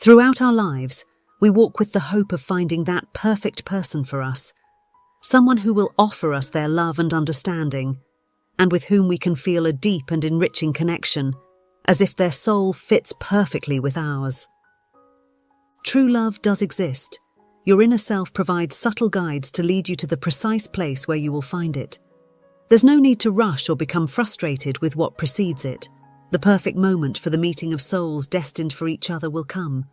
Throughout our lives, we walk with the hope of finding that perfect person for us, someone who will offer us their love and understanding, and with whom we can feel a deep and enriching connection, as if their soul fits perfectly with ours. True love does exist. Your inner self provides subtle guides to lead you to the precise place where you will find it. There's no need to rush or become frustrated with what precedes it. The perfect moment for the meeting of souls destined for each other will come.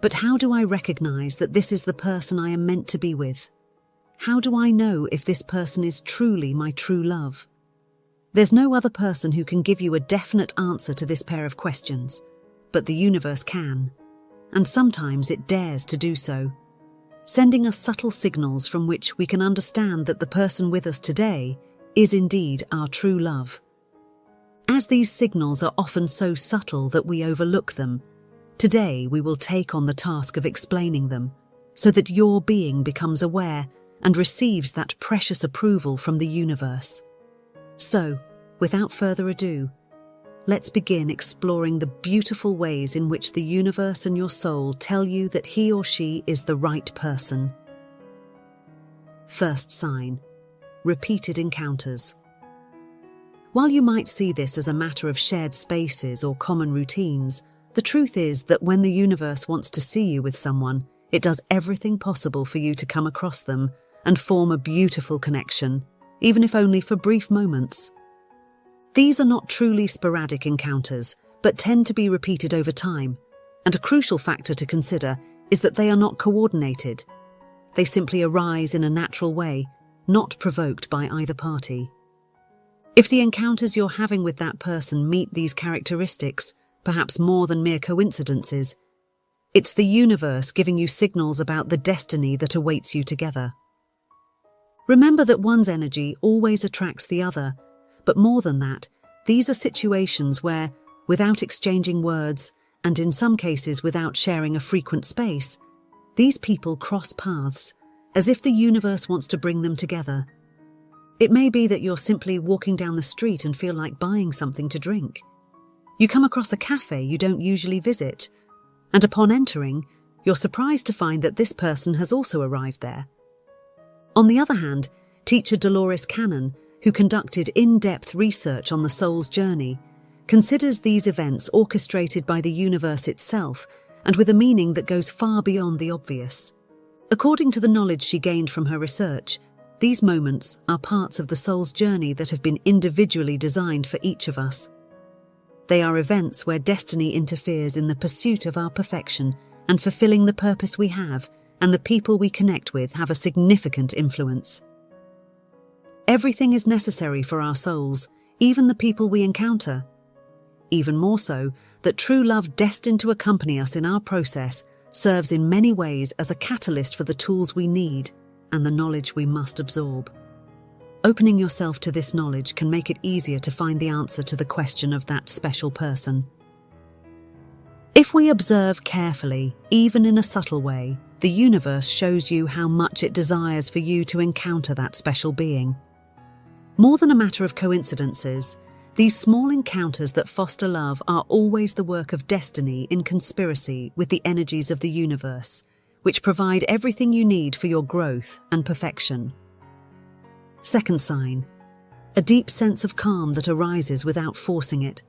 But how do I recognize that this is the person I am meant to be with? How do I know if this person is truly my true love? There's no other person who can give you a definite answer to this pair of questions, but the universe can, and sometimes it dares to do so, sending us subtle signals from which we can understand that the person with us today is indeed our true love. As these signals are often so subtle that we overlook them, today we will take on the task of explaining them, so that your being becomes aware and receives that precious approval from the universe. So, without further ado, let's begin exploring the beautiful ways in which the universe and your soul tell you that he or she is the right person. First sign: repeated encounters. While you might see this as a matter of shared spaces or common routines, the truth is that when the universe wants to see you with someone, it does everything possible for you to come across them and form a beautiful connection, even if only for brief moments. These are not truly sporadic encounters, but tend to be repeated over time, and a crucial factor to consider is that they are not coordinated. They simply arise in a natural way, not provoked by either party. If the encounters you're having with that person meet these characteristics, perhaps more than mere coincidences, it's the universe giving you signals about the destiny that awaits you together. Remember that one's energy always attracts the other, but more than that, these are situations where, without exchanging words, and in some cases without sharing a frequent space, these people cross paths, as if the universe wants to bring them together. It may be that you're simply walking down the street and feel like buying something to drink. You come across a cafe you don't usually visit, and upon entering, you're surprised to find that this person has also arrived there. On the other hand, teacher Dolores, who conducted in-depth research on the soul's journey, considers these events orchestrated by the universe itself and with a meaning that goes far beyond the obvious. According to the knowledge she gained from her research, these moments are parts of the soul's journey that have been individually designed for each of us. They are events where destiny interferes in the pursuit of our perfection and fulfilling the purpose we have, and the people we connect with have a significant influence. Everything is necessary for our souls, even the people we encounter. Even more so, that true love destined to accompany us in our process serves in many ways as a catalyst for the tools we need and the knowledge we must absorb. Opening yourself to this knowledge can make it easier to find the answer to the question of that special person. If we observe carefully, even in a subtle way, the universe shows you how much it desires for you to encounter that special being. More than a matter of coincidences, these small encounters that foster love are always the work of destiny in conspiracy with the energies of the universe, which provide everything you need for your growth and perfection. Second sign: a deep sense of calm that arises without forcing it.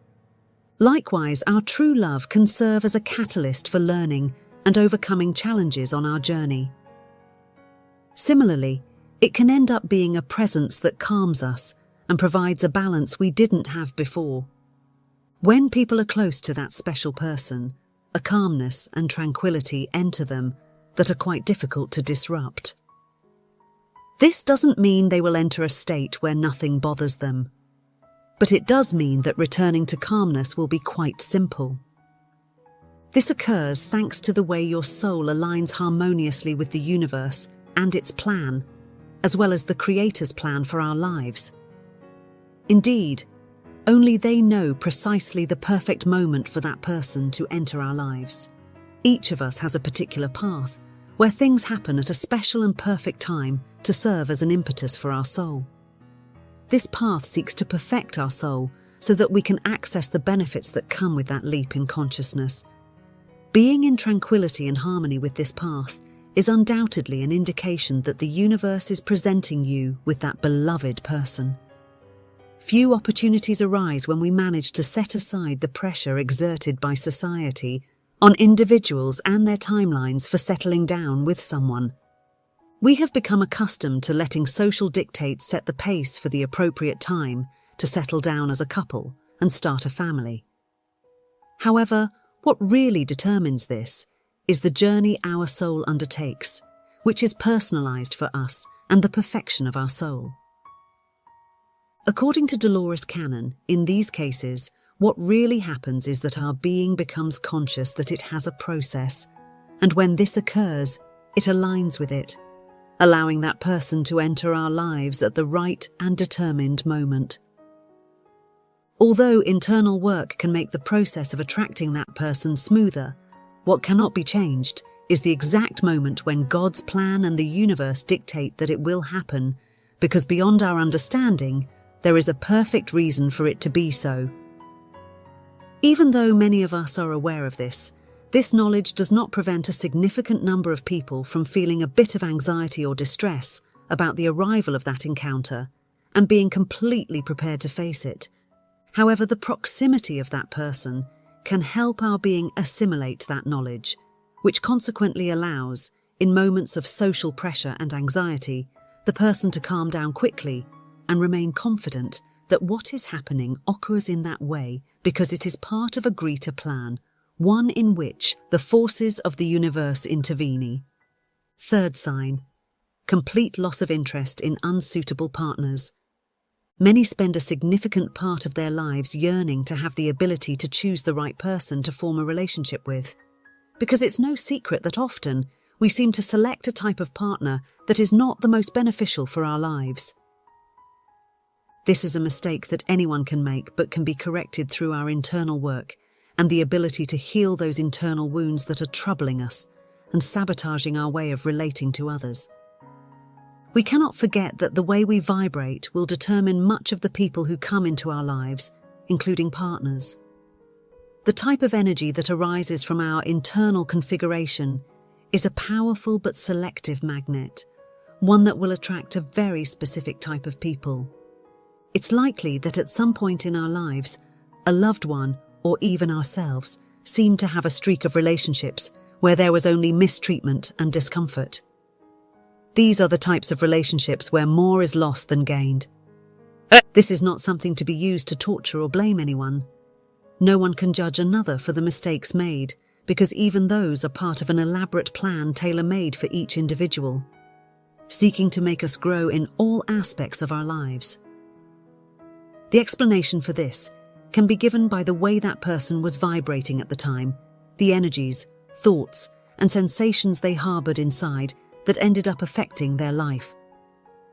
Likewise, our true love can serve as a catalyst for learning and overcoming challenges on our journey. Similarly, it can end up being a presence that calms us and provides a balance we didn't have before. When people are close to that special person, a calmness and tranquility enter them that are quite difficult to disrupt. This doesn't mean they will enter a state where nothing bothers them, but it does mean that returning to calmness will be quite simple. This occurs thanks to the way your soul aligns harmoniously with the universe and its plan, as well as the Creator's plan for our lives. Indeed, only they know precisely the perfect moment for that person to enter our lives. Each of us has a particular path, where things happen at a special and perfect time to serve as an impetus for our soul. This path seeks to perfect our soul so that we can access the benefits that come with that leap in consciousness. Being in tranquility and harmony with this path is undoubtedly an indication that the universe is presenting you with that beloved person. Few opportunities arise when we manage to set aside the pressure exerted by society on individuals and their timelines for settling down with someone. We have become accustomed to letting social dictates set the pace for the appropriate time to settle down as a couple and start a family. However, what really determines this is the journey our soul undertakes, which is personalized for us and the perfection of our soul. According to Dolores Cannon, in these cases, what really happens is that our being becomes conscious that it has a process, and when this occurs, it aligns with it, allowing that person to enter our lives at the right and determined moment. Although internal work can make the process of attracting that person smoother, what cannot be changed is the exact moment when God's plan and the universe dictate that it will happen, because beyond our understanding, there is a perfect reason for it to be so. Even though many of us are aware of this knowledge does not prevent a significant number of people from feeling a bit of anxiety or distress about the arrival of that encounter and being completely prepared to face it. However, the proximity of that person can help our being assimilate that knowledge, which consequently allows, in moments of social pressure and anxiety, the person to calm down quickly and remain confident that what is happening occurs in that way because it is part of a greater plan, one in which the forces of the universe intervene. Third sign: complete loss of interest in unsuitable partners. Many spend a significant part of their lives yearning to have the ability to choose the right person to form a relationship with, because it's no secret that often we seem to select a type of partner that is not the most beneficial for our lives. This is a mistake that anyone can make but can be corrected through our internal work and the ability to heal those internal wounds that are troubling us and sabotaging our way of relating to others. We cannot forget that the way we vibrate will determine much of the people who come into our lives, including partners. The type of energy that arises from our internal configuration is a powerful but selective magnet, one that will attract a very specific type of people. It's likely that at some point in our lives, a loved one, or even ourselves, seemed to have a streak of relationships where there was only mistreatment and discomfort. These are the types of relationships where more is lost than gained. This is not something to be used to torture or blame anyone. No one can judge another for the mistakes made, because even those are part of an elaborate plan tailor-made for each individual, seeking to make us grow in all aspects of our lives. The explanation for this can be given by the way that person was vibrating at the time, the energies, thoughts, and sensations they harbored inside that ended up affecting their life.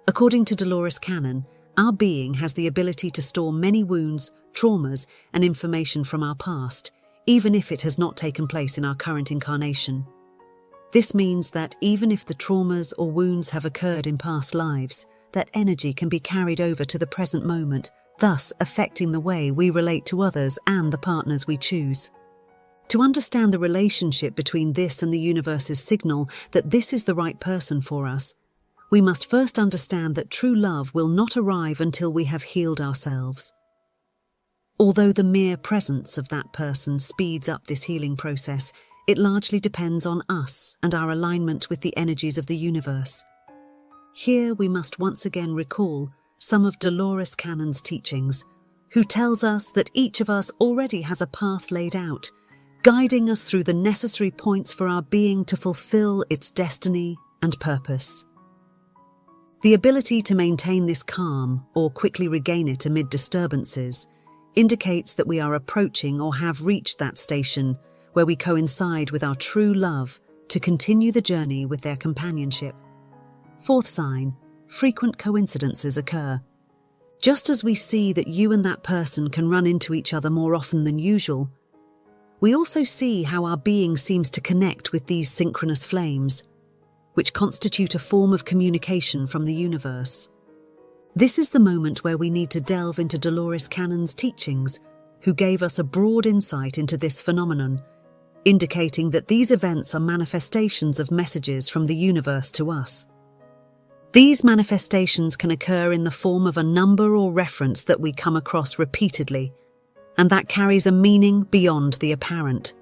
According to Dolores Cannon, our being has the ability to store many wounds, traumas, and information from our past, even if it has not taken place in our current incarnation. This means that even if the traumas or wounds have occurred in past lives, that energy can be carried over to the present moment, thus affecting the way we relate to others and the partners we choose. To understand the relationship between this and the universe's signal that this is the right person for us, we must first understand that true love will not arrive until we have healed ourselves. Although the mere presence of that person speeds up this healing process, it largely depends on us and our alignment with the energies of the universe. Here we must once again recall some of Dolores Cannon's teachings, who tells us that each of us already has a path laid out, guiding us through the necessary points for our being to fulfill its destiny and purpose. The ability to maintain this calm or quickly regain it amid disturbances indicates that we are approaching or have reached that station where we coincide with our true love to continue the journey with their companionship. Fourth sign: frequent coincidences occur. Just as we see that you and that person can run into each other more often than usual, we also see how our being seems to connect with these synchronous flames, which constitute a form of communication from the universe. This is the moment where we need to delve into Dolores Cannon's teachings, who gave us a broad insight into this phenomenon, indicating that these events are manifestations of messages from the universe to us. These manifestations can occur in the form of a number or reference that we come across repeatedly, and that carries a meaning beyond the apparent.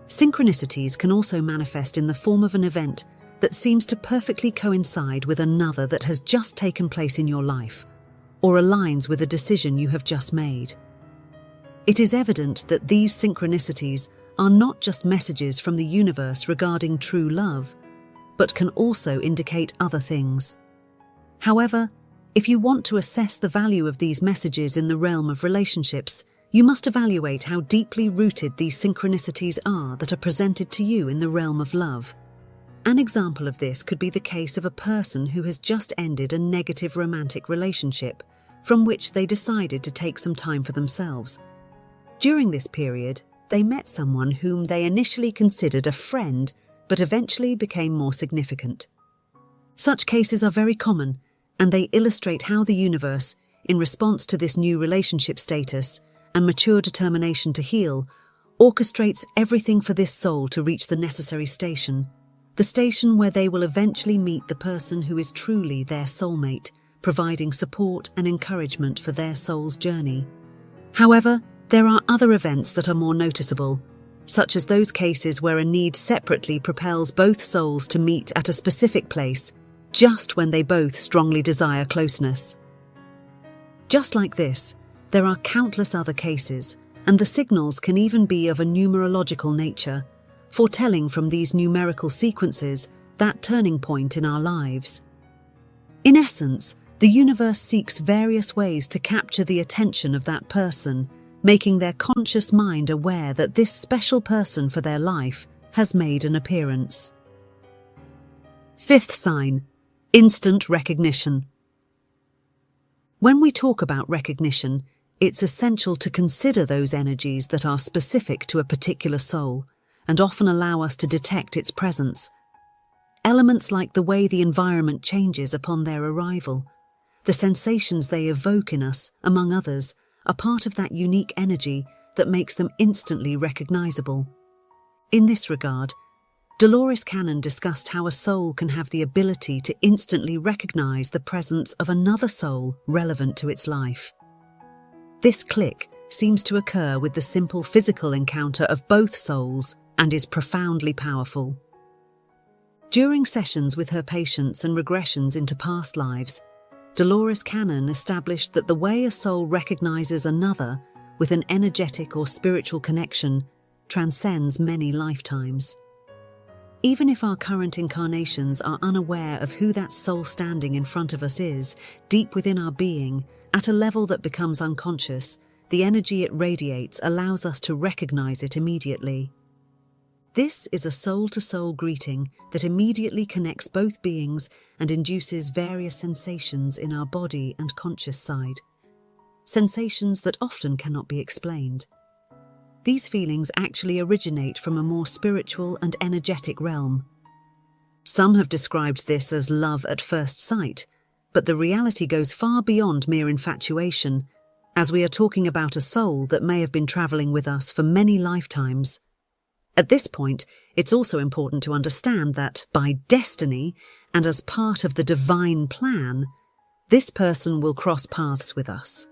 Synchronicities can also manifest in the form of an event that seems to perfectly coincide with another that has just taken place in your life, or aligns with a decision you have just made. It is evident that these synchronicities are not just messages from the universe regarding true love, but can also indicate other things. However, if you want to assess the value of these messages in the realm of relationships, you must evaluate how deeply rooted these synchronicities are that are presented to you in the realm of love. An example of this could be the case of a person who has just ended a negative romantic relationship from which they decided to take some time for themselves. During this period, they met someone whom they initially considered a friend but eventually became more significant. Such cases are very common, and they illustrate how the universe, in response to this new relationship status and mature determination to heal, orchestrates everything for this soul to reach the necessary station, the station where they will eventually meet the person who is truly their soulmate, providing support and encouragement for their soul's journey. However, there are other events that are more noticeable, such as those cases where a need separately propels both souls to meet at a specific place, just when they both strongly desire closeness. Just like this, there are countless other cases, and the signals can even be of a numerological nature, foretelling from these numerical sequences that turning point in our lives. In essence, the universe seeks various ways to capture the attention of that person, making their conscious mind aware that this special person for their life has made an appearance. Fifth sign, instant recognition. When we talk about recognition, it's essential to consider those energies that are specific to a particular soul and often allow us to detect its presence. Elements like the way the environment changes upon their arrival, the sensations they evoke in us, among others, are part of that unique energy that makes them instantly recognizable. In this regard, Dolores Cannon discussed how a soul can have the ability to instantly recognize the presence of another soul relevant to its life. This click seems to occur with the simple physical encounter of both souls and is profoundly powerful. During sessions with her patients and regressions into past lives, Dolores Cannon established that the way a soul recognizes another with an energetic or spiritual connection transcends many lifetimes. Even if our current incarnations are unaware of who that soul standing in front of us is, deep within our being, at a level that becomes unconscious, the energy it radiates allows us to recognize it immediately. This is a soul-to-soul greeting that immediately connects both beings and induces various sensations in our body and conscious side. Sensations that often cannot be explained. These feelings actually originate from a more spiritual and energetic realm. Some have described this as love at first sight, but the reality goes far beyond mere infatuation, as we are talking about a soul that may have been traveling with us for many lifetimes. At this point, it's also important to understand that, by destiny and as part of the divine plan, this person will cross paths with us.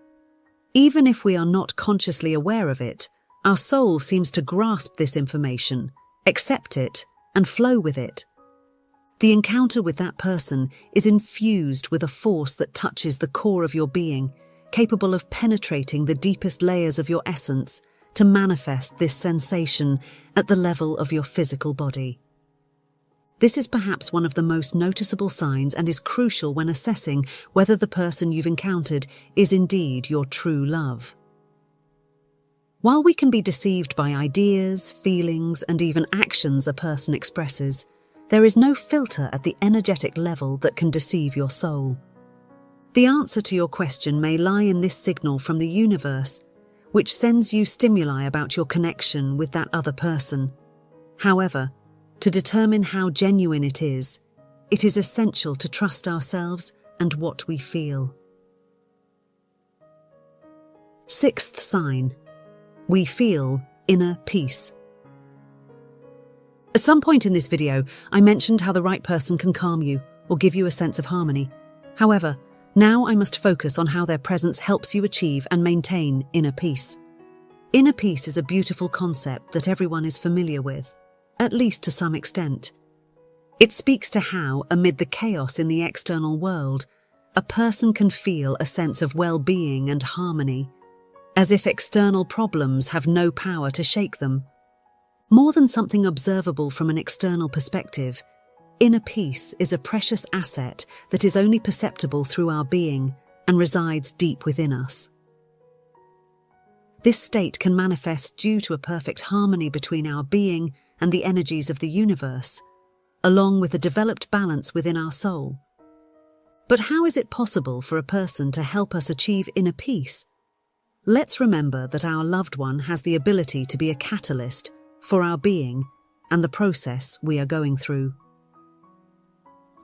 Even if we are not consciously aware of it, our soul seems to grasp this information, accept it, and flow with it. The encounter with that person is infused with a force that touches the core of your being, capable of penetrating the deepest layers of your essence to manifest this sensation at the level of your physical body. This is perhaps one of the most noticeable signs and is crucial when assessing whether the person you've encountered is indeed your true love. While we can be deceived by ideas, feelings, and even actions a person expresses, there is no filter at the energetic level that can deceive your soul. The answer to your question may lie in this signal from the universe, which sends you stimuli about your connection with that other person. However, to determine how genuine it is essential to trust ourselves and what we feel. Sixth sign, we feel inner peace. At some point in this video, I mentioned how the right person can calm you or give you a sense of harmony. However, now I must focus on how their presence helps you achieve and maintain inner peace. Inner peace is a beautiful concept that everyone is familiar with, at least to some extent. It speaks to how, amid the chaos in the external world, a person can feel a sense of well-being and harmony, as if external problems have no power to shake them. More than something observable from an external perspective, inner peace is a precious asset that is only perceptible through our being and resides deep within us. This state can manifest due to a perfect harmony between our being and the energies of the universe, along with a developed balance within our soul. But how is it possible for a person to help us achieve inner peace? Let's remember that our loved one has the ability to be a catalyst for our being and the process we are going through.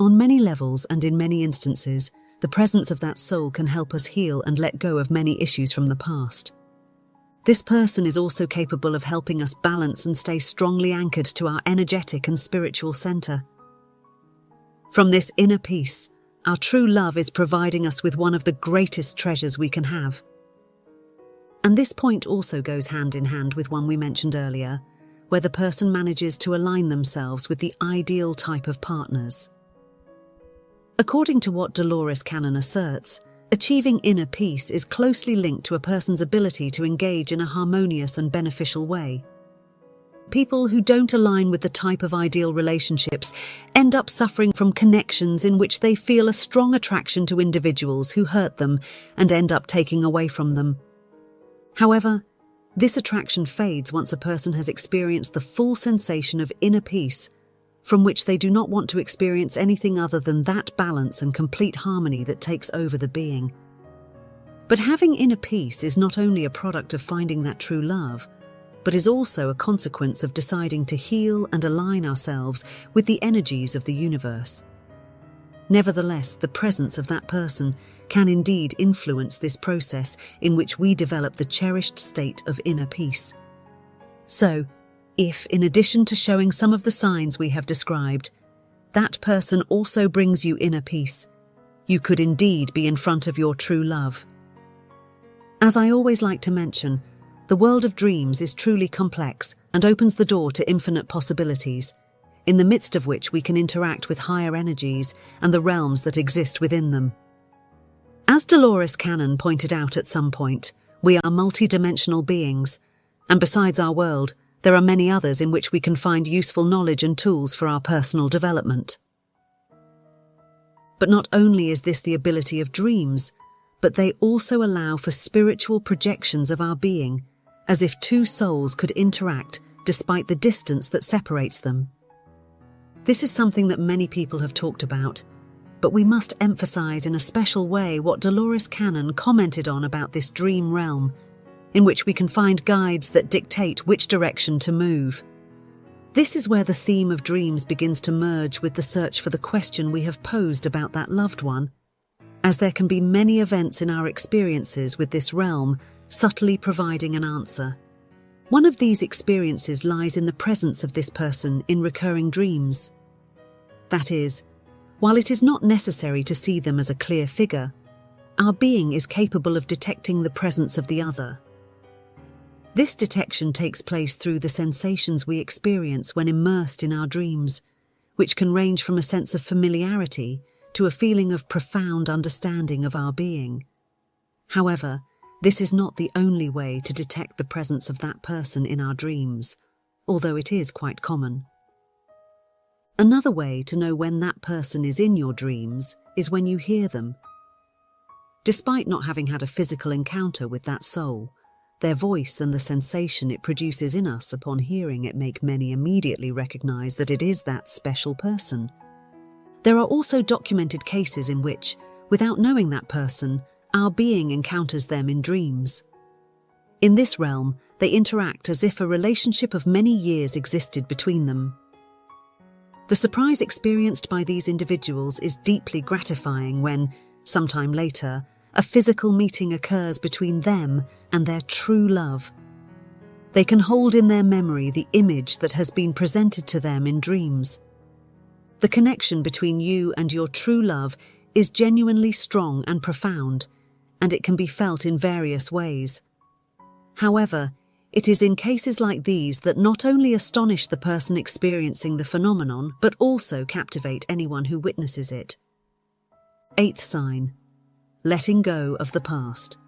On many levels and in many instances, the presence of that soul can help us heal and let go of many issues from the past. This person is also capable of helping us balance and stay strongly anchored to our energetic and spiritual center. From this inner peace, our true love is providing us with one of the greatest treasures we can have. And this point also goes hand in hand with one we mentioned earlier, where the person manages to align themselves with the ideal type of partners. According to what Dolores Cannon asserts, achieving inner peace is closely linked to a person's ability to engage in a harmonious and beneficial way. People who don't align with the type of ideal relationships end up suffering from connections in which they feel a strong attraction to individuals who hurt them and end up taking away from them. However, this attraction fades once a person has experienced the full sensation of inner peace, from which they do not want to experience anything other than that balance and complete harmony that takes over the being. But having inner peace is not only a product of finding that true love, but is also a consequence of deciding to heal and align ourselves with the energies of the universe. Nevertheless, the presence of that person can indeed influence this process in which we develop the cherished state of inner peace. So, if, in addition to showing some of the signs we have described, that person also brings you inner peace, you could indeed be in front of your true love. As I always like to mention, the world of dreams is truly complex and opens the door to infinite possibilities, in the midst of which we can interact with higher energies and the realms that exist within them. As Dolores Cannon pointed out at some point, we are multi-dimensional beings, and besides our world, there are many others in which we can find useful knowledge and tools for our personal development. But not only is this the ability of dreams, but they also allow for spiritual projections of our being, as if two souls could interact despite the distance that separates them. This is something that many people have talked about, but we must emphasize in a special way what Dolores Cannon commented on about this dream realm, in which we can find guides that dictate which direction to move. This is where the theme of dreams begins to merge with the search for the question we have posed about that loved one, as there can be many events in our experiences with this realm subtly providing an answer. One of these experiences lies in the presence of this person in recurring dreams. That is, while it is not necessary to see them as a clear figure, our being is capable of detecting the presence of the other. This detection takes place through the sensations we experience when immersed in our dreams, which can range from a sense of familiarity to a feeling of profound understanding of our being. However, this is not the only way to detect the presence of that person in our dreams, although it is quite common. Another way to know when that person is in your dreams is when you hear them. Despite not having had a physical encounter with that soul, their voice and the sensation it produces in us upon hearing it make many immediately recognize that it is that special person. There are also documented cases in which, without knowing that person, our being encounters them in dreams. In this realm, they interact as if a relationship of many years existed between them. The surprise experienced by these individuals is deeply gratifying when, sometime later, a physical meeting occurs between them and their true love. They can hold in their memory the image that has been presented to them in dreams. The connection between you and your true love is genuinely strong and profound, and it can be felt in various ways. However, it is in cases like these that not only astonish the person experiencing the phenomenon, but also captivate anyone who witnesses it. 8th sign: letting go of the past.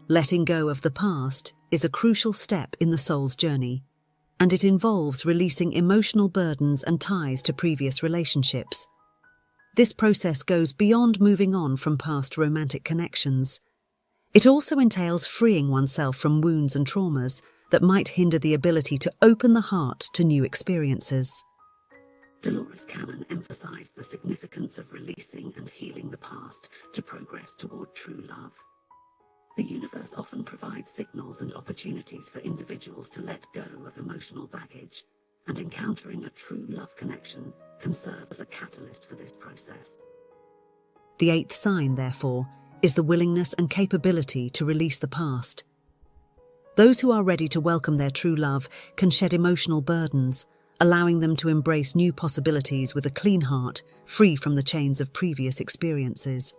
Letting go of the past is a crucial step in the soul's journey, and it involves releasing emotional burdens and ties to previous relationships. This process goes beyond moving on from past romantic connections. It also entails freeing oneself from wounds and traumas that might hinder the ability to open the heart to new experiences. Dolores Cannon emphasized the significance of releasing and healing the past to progress toward true love. The universe often provides signals and opportunities for individuals to let go of emotional baggage, and encountering a true love connection can serve as a catalyst for this process. The 8th sign, therefore, is the willingness and capability to release the past. Those who are ready to welcome their true love can shed emotional burdens, allowing them to embrace new possibilities with a clean heart, free from the chains of previous experiences.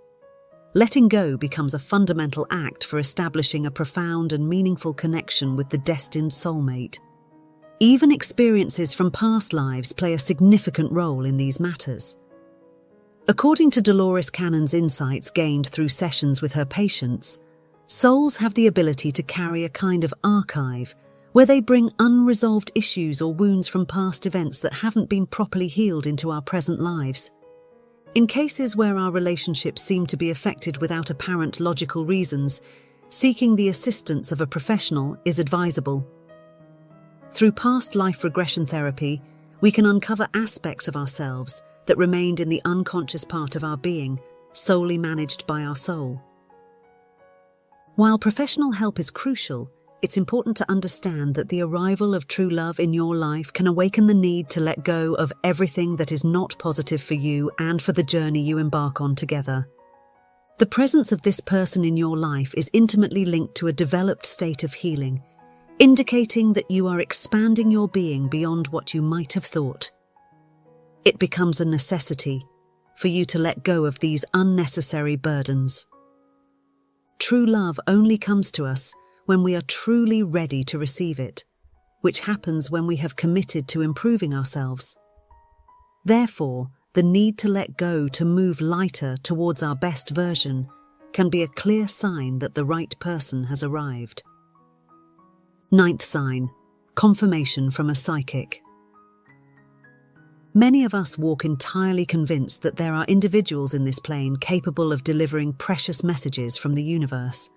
Letting go becomes a fundamental act for establishing a profound and meaningful connection with the destined soulmate. Even experiences from past lives play a significant role in these matters. According to Dolores Cannon's insights gained through sessions with her patients, souls have the ability to carry a kind of archive where they bring unresolved issues or wounds from past events that haven't been properly healed into our present lives. In cases where our relationships seem to be affected without apparent logical reasons, seeking the assistance of a professional is advisable. Through past life regression therapy, we can uncover aspects of ourselves that remained in the unconscious part of our being, solely managed by our soul. While professional help is crucial, it's important to understand that the arrival of true love in your life can awaken the need to let go of everything that is not positive for you and for the journey you embark on together. The presence of this person in your life is intimately linked to a developed state of healing, indicating that you are expanding your being beyond what you might have thought. It becomes a necessity for you to let go of these unnecessary burdens. True love only comes to us when we are truly ready to receive it, which happens when we have committed to improving ourselves. Therefore, the need to let go to move lighter towards our best version can be a clear sign that the right person has arrived. 9th sign: confirmation from a psychic. Many of us walk entirely convinced that there are individuals in this plane capable of delivering precious messages from the universe.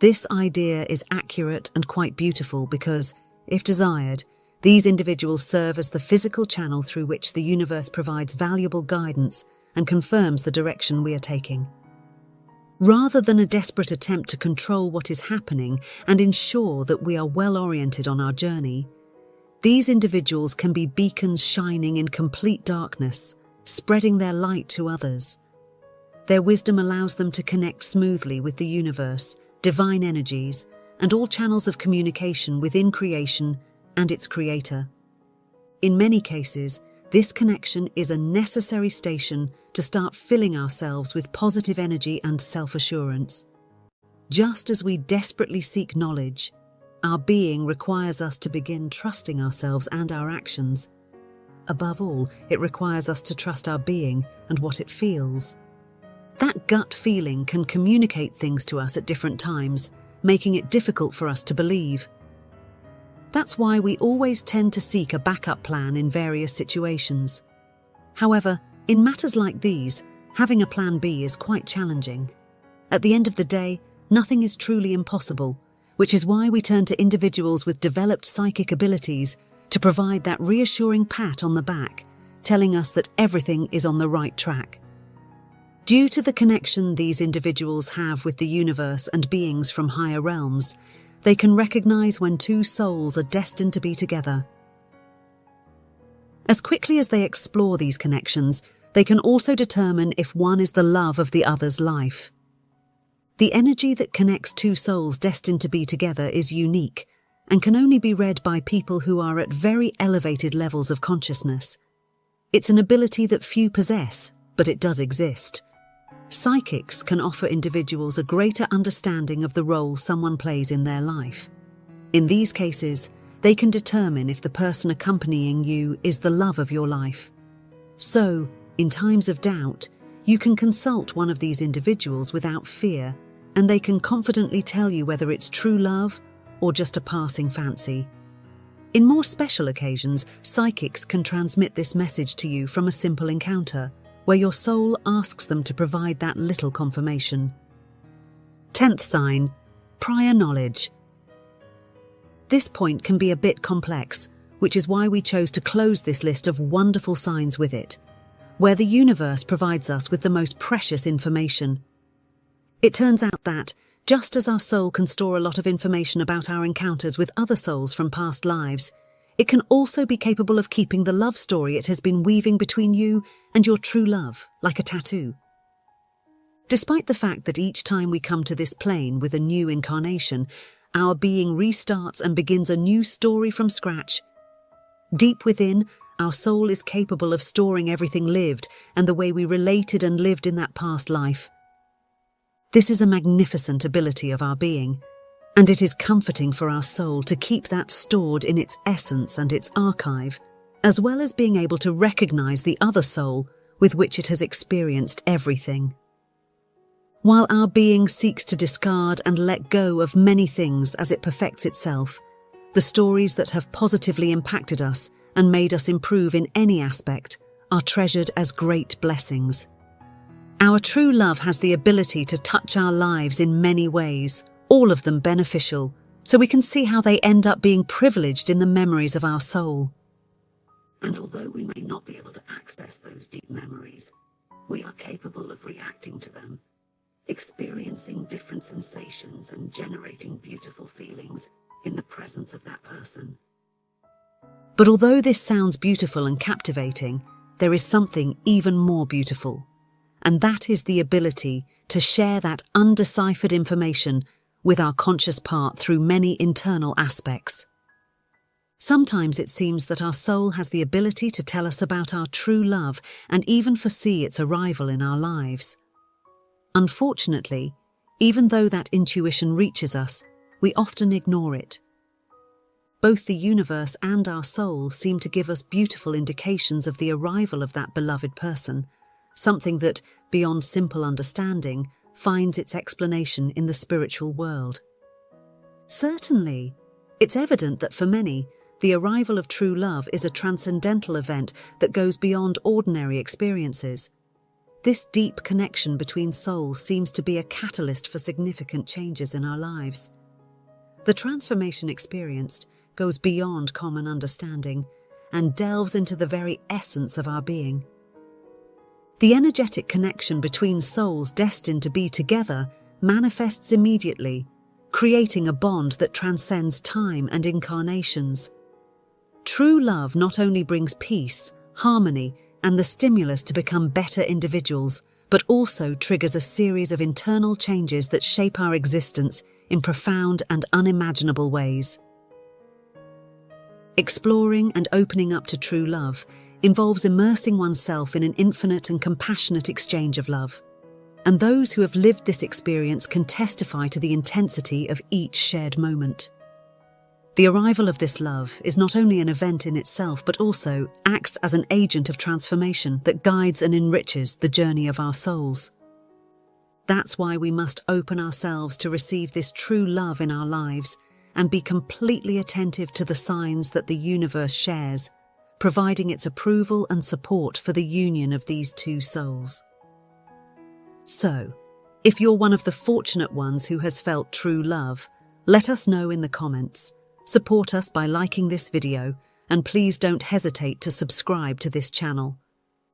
This idea is accurate and quite beautiful because, if desired, these individuals serve as the physical channel through which the universe provides valuable guidance and confirms the direction we are taking. Rather than a desperate attempt to control what is happening and ensure that we are well-oriented on our journey, these individuals can be beacons shining in complete darkness, spreading their light to others. Their wisdom allows them to connect smoothly with the universe, divine energies, and all channels of communication within creation and its creator. In many cases, this connection is a necessary station to start filling ourselves with positive energy and self-assurance. Just as we desperately seek knowledge, our being requires us to begin trusting ourselves and our actions. Above all, it requires us to trust our being and what it feels. That gut feeling can communicate things to us at different times, making it difficult for us to believe. That's why we always tend to seek a backup plan in various situations. However, in matters like these, having a plan B is quite challenging. At the end of the day, nothing is truly impossible, which is why we turn to individuals with developed psychic abilities to provide that reassuring pat on the back, telling us that everything is on the right track. Due to the connection these individuals have with the universe and beings from higher realms, they can recognize when two souls are destined to be together. As quickly as they explore these connections, they can also determine if one is the love of the other's life. The energy that connects two souls destined to be together is unique, and can only be read by people who are at very elevated levels of consciousness. It's an ability that few possess, but it does exist. Psychics can offer individuals a greater understanding of the role someone plays in their life. In these cases, they can determine if the person accompanying you is the love of your life. So, in times of doubt, you can consult one of these individuals without fear, and they can confidently tell you whether it's true love or just a passing fancy. In more special occasions, psychics can transmit this message to you from a simple encounter, where your soul asks them to provide that little confirmation. 10th sign, prior knowledge. This point can be a bit complex, which is why we chose to close this list of wonderful signs with it, where the universe provides us with the most precious information. It turns out that, just as our soul can store a lot of information about our encounters with other souls from past lives, it can also be capable of keeping the love story it has been weaving between you and your true love, like a tattoo. Despite the fact that each time we come to this plane with a new incarnation, our being restarts and begins a new story from scratch. Deep within, our soul is capable of storing everything lived and the way we related and lived in that past life. This is a magnificent ability of our being, and it is comforting for our soul to keep that stored in its essence and its archive, as well as being able to recognize the other soul with which it has experienced everything. While our being seeks to discard and let go of many things as it perfects itself, the stories that have positively impacted us and made us improve in any aspect are treasured as great blessings. Our true love has the ability to touch our lives in many ways, all of them beneficial, so we can see how they end up being privileged in the memories of our soul. And although we may not be able to access those deep memories, we are capable of reacting to them, experiencing different sensations and generating beautiful feelings in the presence of that person. But although this sounds beautiful and captivating, there is something even more beautiful, and that is the ability to share that undeciphered information with our conscious part through many internal aspects. Sometimes it seems that our soul has the ability to tell us about our true love and even foresee its arrival in our lives. Unfortunately, even though that intuition reaches us, we often ignore it. Both the universe and our soul seem to give us beautiful indications of the arrival of that beloved person, something that, beyond simple understanding, finds its explanation in the spiritual world. Certainly, it's evident that for many, the arrival of true love is a transcendental event that goes beyond ordinary experiences. This deep connection between souls seems to be a catalyst for significant changes in our lives. The transformation experienced goes beyond common understanding and delves into the very essence of our being. The energetic connection between souls destined to be together manifests immediately, creating a bond that transcends time and incarnations. True love not only brings peace, harmony, and the stimulus to become better individuals, but also triggers a series of internal changes that shape our existence in profound and unimaginable ways. Exploring and opening up to true love involves immersing oneself in an infinite and compassionate exchange of love. And those who have lived this experience can testify to the intensity of each shared moment. The arrival of this love is not only an event in itself, but also acts as an agent of transformation that guides and enriches the journey of our souls. That's why we must open ourselves to receive this true love in our lives and be completely attentive to the signs that the universe shares, providing its approval and support for the union of these two souls. So, if you're one of the fortunate ones who has felt true love, let us know in the comments. Support us by liking this video, and please don't hesitate to subscribe to this channel.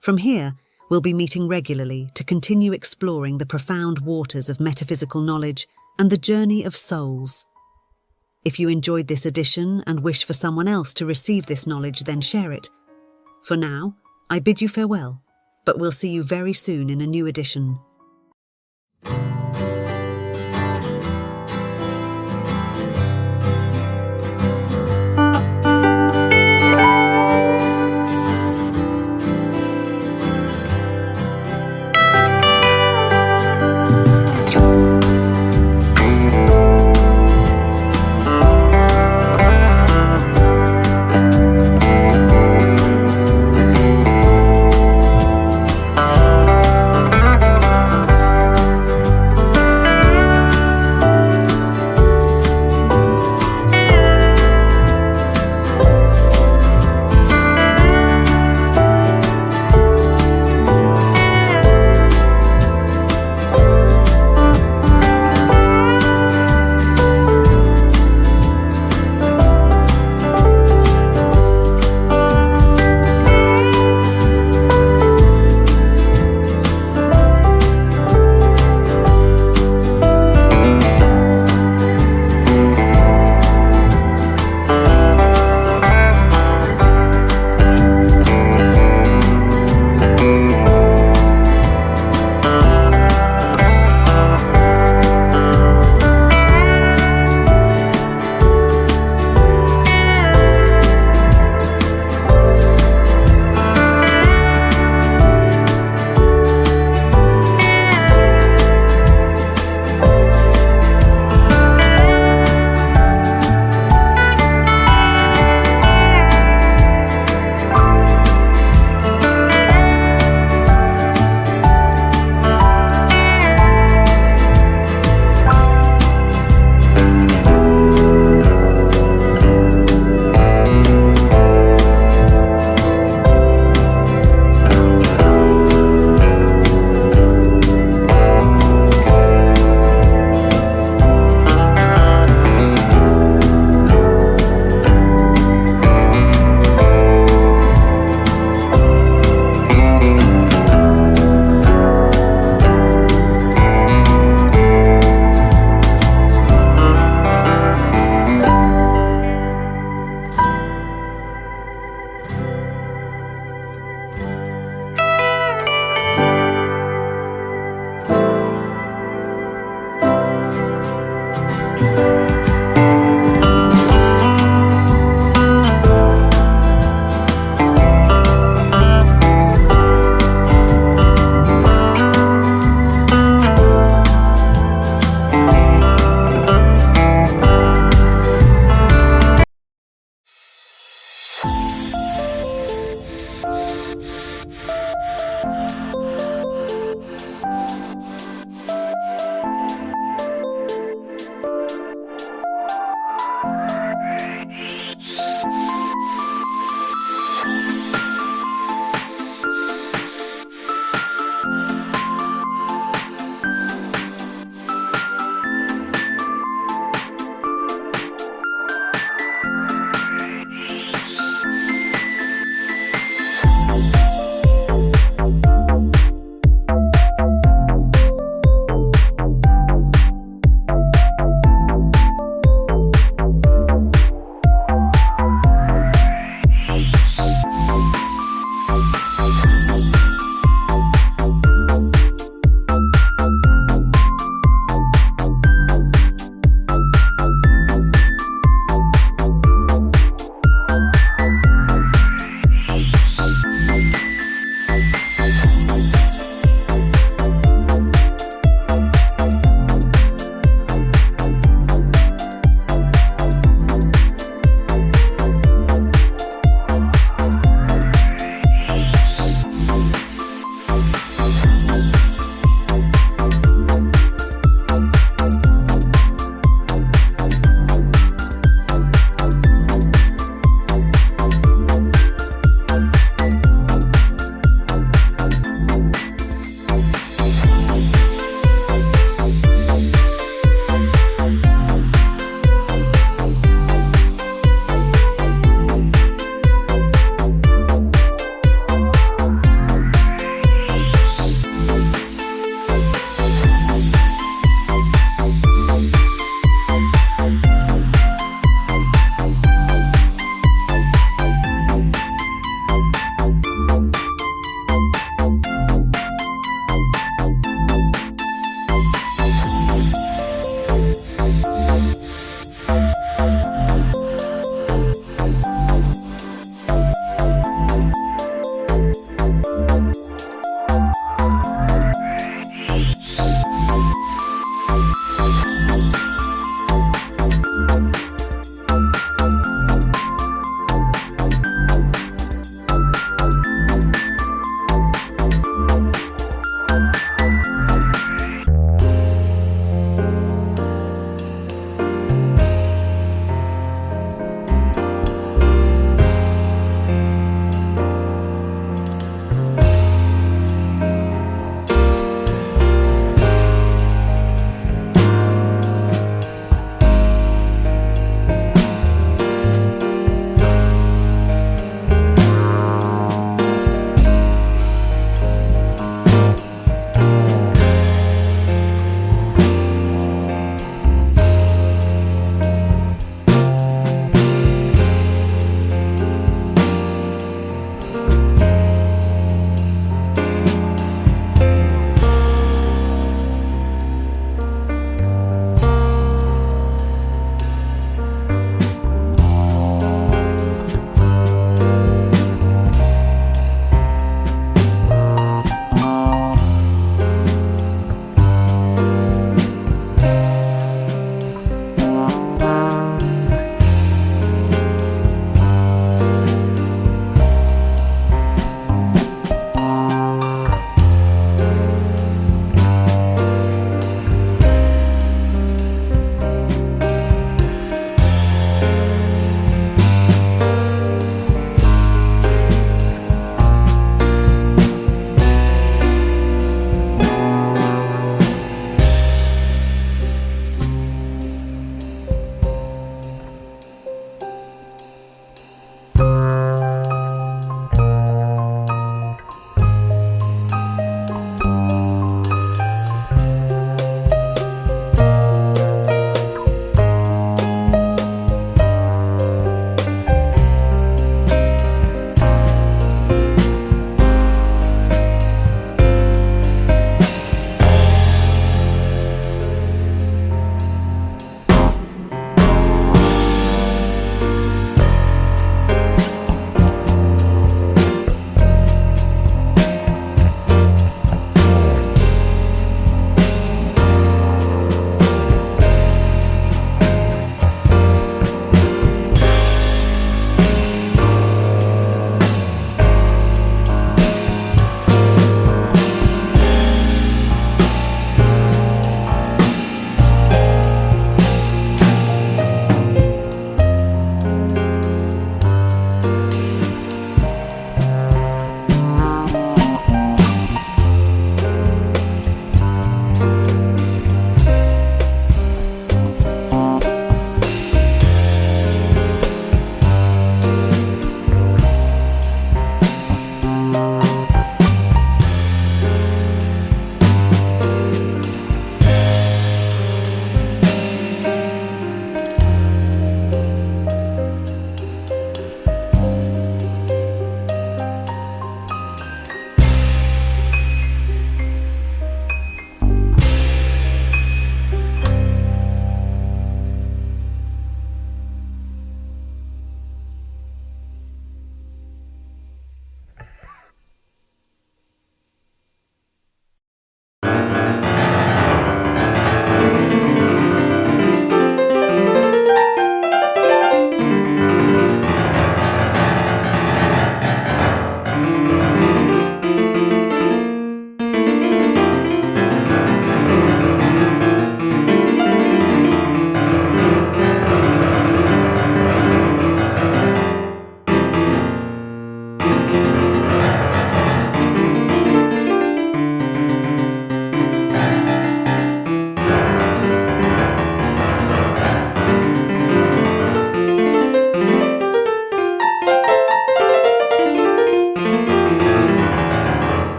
From here, we'll be meeting regularly to continue exploring the profound waters of metaphysical knowledge and the journey of souls. If you enjoyed this edition and wish for someone else to receive this knowledge, then share it. For now, I bid you farewell, but we'll see you very soon in a new edition.